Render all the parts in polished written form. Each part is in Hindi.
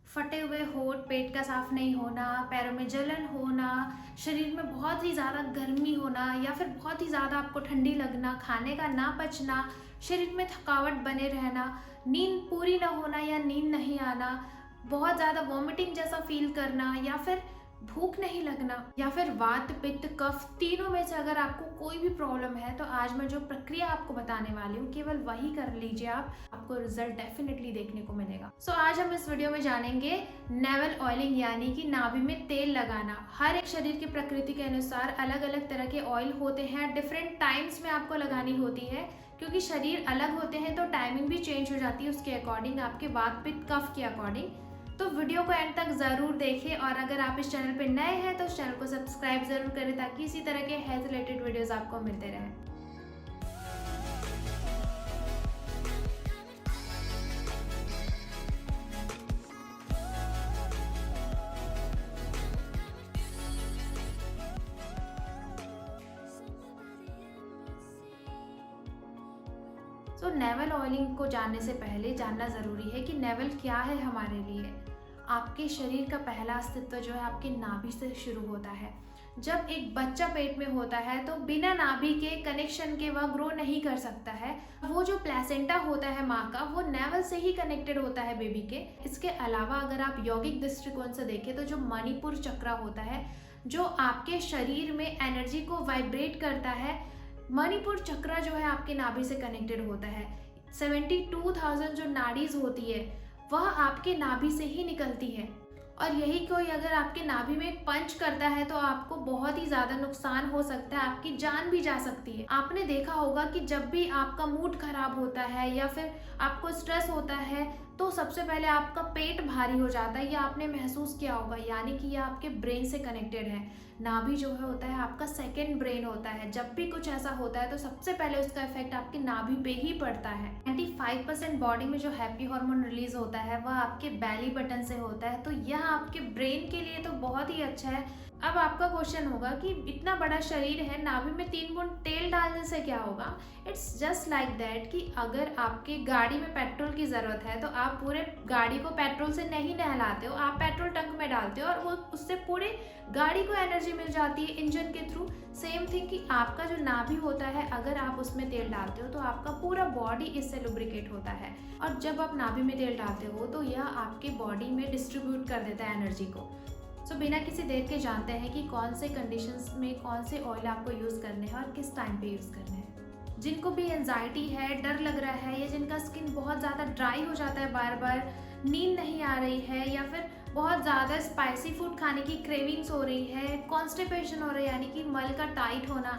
फटे हुए होंठ, पेट का साफ नहीं होना, पैरों में जलन होना, शरीर में बहुत ही ज़्यादा गर्मी होना या फिर बहुत ही ज़्यादा आपको ठंडी लगना, खाने का ना पचना, शरीर में थकावट बने रहना, नींद पूरी ना होना या नींद नहीं आना, बहुत ज़्यादा वॉमिटिंग जैसा फील करना या फिर भूख नहीं लगना या फिर वात पित्त कफ, तीनों में से अगर आपको कोई भी प्रॉब्लम है तो आज मैं जो प्रक्रिया आपको बताने वाली हूँ केवल वही कर लीजिए आपको रिजल्ट डेफिनेटली देखने को मिलेगा। आज हम इस वीडियो में जानेंगे नेवल ऑयलिंग यानी कि नाभि में तेल लगाना। हर एक शरीर की प्रकृति के अनुसार अलग अलग तरह के ऑयल होते हैं, डिफरेंट टाइम्स में आपको लगानी होती है क्योंकि शरीर अलग होते हैं तो टाइमिंग भी चेंज हो जाती है उसके अकॉर्डिंग, आपके वात पित्त कफ के अकॉर्डिंग। तो वीडियो को एंड तक ज़रूर देखें और अगर आप इस चैनल पर नए हैं तो इस चैनल को सब्सक्राइब ज़रूर करें ताकि इसी तरह के हेल्थ रिलेटेड वीडियोस आपको मिलते रहें। नेवल ऑयलिंग को जानने से पहले जानना ज़रूरी है कि नेवल क्या है हमारे लिए। आपके शरीर का पहला अस्तित्व जो है आपके नाभि से शुरू होता है। जब एक बच्चा पेट में होता है तो बिना नाभि के कनेक्शन के वह ग्रो नहीं कर सकता है। वो जो प्लेसेंटा होता है माँ का, वो नेवल से ही कनेक्टेड होता है बेबी के। इसके अलावा अगर आप यौगिक दृष्टिकोण से देखें तो जो मणिपुर चक्र होता है जो आपके शरीर में एनर्जी को वाइब्रेट करता है, मणिपुर चक्र जो है आपके नाभि से कनेक्टेड होता है। 72,000 जो नाड़ीज होती है वह आपके नाभि से ही निकलती है और यही कोई अगर आपके नाभि में पंच करता है तो आपको बहुत ही ज़्यादा नुकसान हो सकता है, आपकी जान भी जा सकती है। आपने देखा होगा कि जब भी आपका मूड खराब होता है या फिर आपको स्ट्रेस होता है तो सबसे पहले आपका पेट भारी हो जाता है, या आपने महसूस किया होगा, यानी कि यह आपके ब्रेन से कनेक्टेड है। नाभि जो है होता है आपका सेकंड ब्रेन होता है। जब भी कुछ ऐसा होता है तो सबसे पहले उसका इफेक्ट आपके नाभि पे ही पड़ता है। 95% बॉडी में जो हैप्पी हार्मोन रिलीज होता है वह आपके बेली बटन से होता है, तो यह आपके ब्रेन के लिए तो बहुत ही अच्छा है। अब आपका क्वेश्चन होगा कि इतना बड़ा शरीर है, नाभि में 3 बूंद तेल डालने से क्या होगा। इट्स जस्ट लाइक दैट कि अगर आपके गाड़ी में पेट्रोल की ज़रूरत है तो आप पूरे गाड़ी को पेट्रोल से नहीं नहलाते हो, आप पेट्रोल टंक में डालते हो और वो उससे पूरे गाड़ी को एनर्जी मिल जाती है इंजन के थ्रू। सेम थिंग कि आपका जो नाभि होता है अगर आप उसमें तेल डालते हो तो आपका पूरा बॉडी इससे लुब्रिकेट होता है और जब आप नाभि में तेल डालते हो तो यह आपके बॉडी में डिस्ट्रीब्यूट कर देता है एनर्जी को। बिना किसी देर के जानते हैं कि कौन से कंडीशंस में कौन से ऑयल आपको यूज़ करने हैं और किस टाइम पे यूज़ करने हैं। जिनको भी एंजाइटी है, डर लग रहा है या जिनका स्किन बहुत ज़्यादा ड्राई हो जाता है, बार बार नींद नहीं आ रही है या फिर बहुत ज़्यादा स्पाइसी फूड खाने की क्रेविंग्स हो रही है, कॉन्स्टिपेशन हो रही है यानी कि मल का टाइट होना,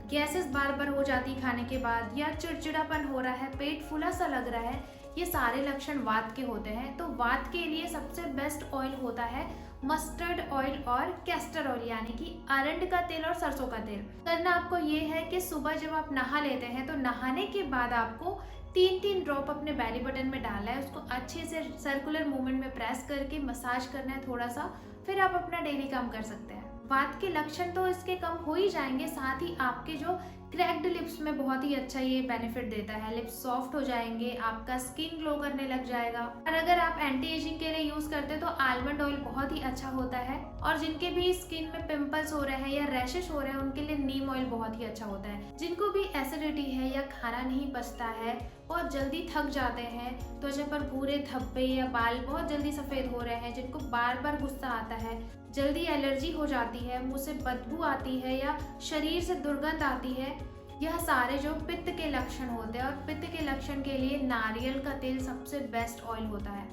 गैसेस बार बार हो जाती खाने के बाद या चिड़चिड़ापन हो रहा है, पेट फूला सा लग रहा है, ये सारे लक्षण वात के होते हैं। तो वात के लिए सबसे बेस्ट ऑयल होता है मस्टर्ड ऑयल और कैस्टर ऑयल यानी कि अरंड का तेल और सरसों का तेल। करना आपको ये है कि सुबह जब आप नहा लेते हैं तो नहाने के बाद आपको 3-3 ड्रॉप अपने बेली बटन में डालना है, उसको अच्छे से सर्कुलर मूवमेंट में प्रेस करके मसाज करना है थोड़ा सा, फिर आप अपना डेली काम कर सकते हैं। वात के लक्षण तो इसके कम हो ही जाएंगे, साथ ही आपके जो क्रैक्ड लिप्स में बहुत ही अच्छा ये बेनिफिट देता है। लिप्स सॉफ्ट हो जाएंगे, आपका स्किन ग्लो करने लग जाएगा। और अगर आप एंटी एजिंग के लिए यूज करते हैं तो आलमंड ऑयल बहुत ही अच्छा होता है और जिनके भी स्किन में पिंपल्स हो रहे हैं या रैशेस हो रहे हैं उनके लिए नीम ऑयल बहुत ही अच्छा होता है। जिनको भी एसिडिटी है या खाना नहीं पचता है, बहुत जल्दी थक जाते हैं, त्वचा पर भूरे धब्बे या बाल बहुत जल्दी सफेद हो रहे हैं, जिनको बार बार गुस्सा आता है, जल्दी एलर्जी हो जाती है, मुंह से बदबू आती है या शरीर से दुर्गंध आती है, यह सारे जो पित्त के लक्षण होते हैं और पित्त के लक्षण के लिए नारियल का तेल सबसे बेस्ट ऑयल होता है।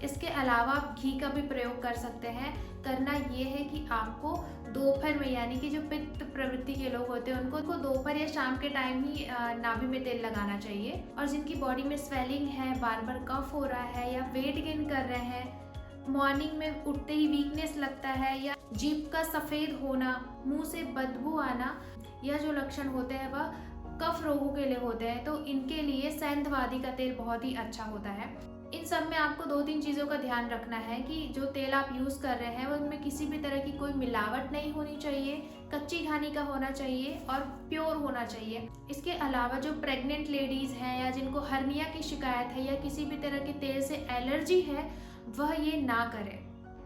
इसके अलावा आप घी का भी प्रयोग कर सकते हैं। करना ये है कि आपको दोपहर में यानी कि जो पित्त प्रवृत्ति के लोग होते हैं उनको दोपहर या शाम के टाइम ही नाभि में तेल लगाना चाहिए। और जिनकी बॉडी में स्वेलिंग है, बार बार कफ हो रहा है या वेट गेन कर रहे हैं, मॉर्निंग में उठते ही वीकनेस लगता है या जीभ का सफ़ेद होना, मुंह से बदबू आना, यह जो लक्षण होते हैं वह कफ रोगों के लिए होते हैं, तो इनके लिए सेंधवादी का तेल बहुत ही अच्छा होता है। इन सब में आपको 2-3 चीज़ों का ध्यान रखना है कि जो तेल आप यूज़ कर रहे हैं वो उनमें किसी भी तरह की कोई मिलावट नहीं होनी चाहिए, कच्ची घानी का होना चाहिए और प्योर होना चाहिए। इसके अलावा जो प्रेग्नेंट लेडीज़ हैं या जिनको हर्निया की शिकायत है या किसी भी तरह के तेल से एलर्जी है, वह ये ना करें।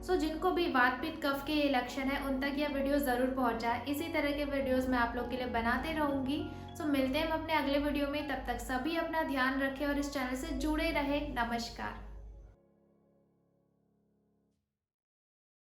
सो जिनको भी वात पित्त कफ के ये लक्षण है उन तक यह वीडियो ज़रूर पहुंचाए। इसी तरह के वीडियोस मैं आप लोग के लिए बनाते रहूंगी। सो मिलते हैं हम अपने अगले वीडियो में, तब तक सभी अपना ध्यान रखें और इस चैनल से जुड़े रहें। नमस्कार।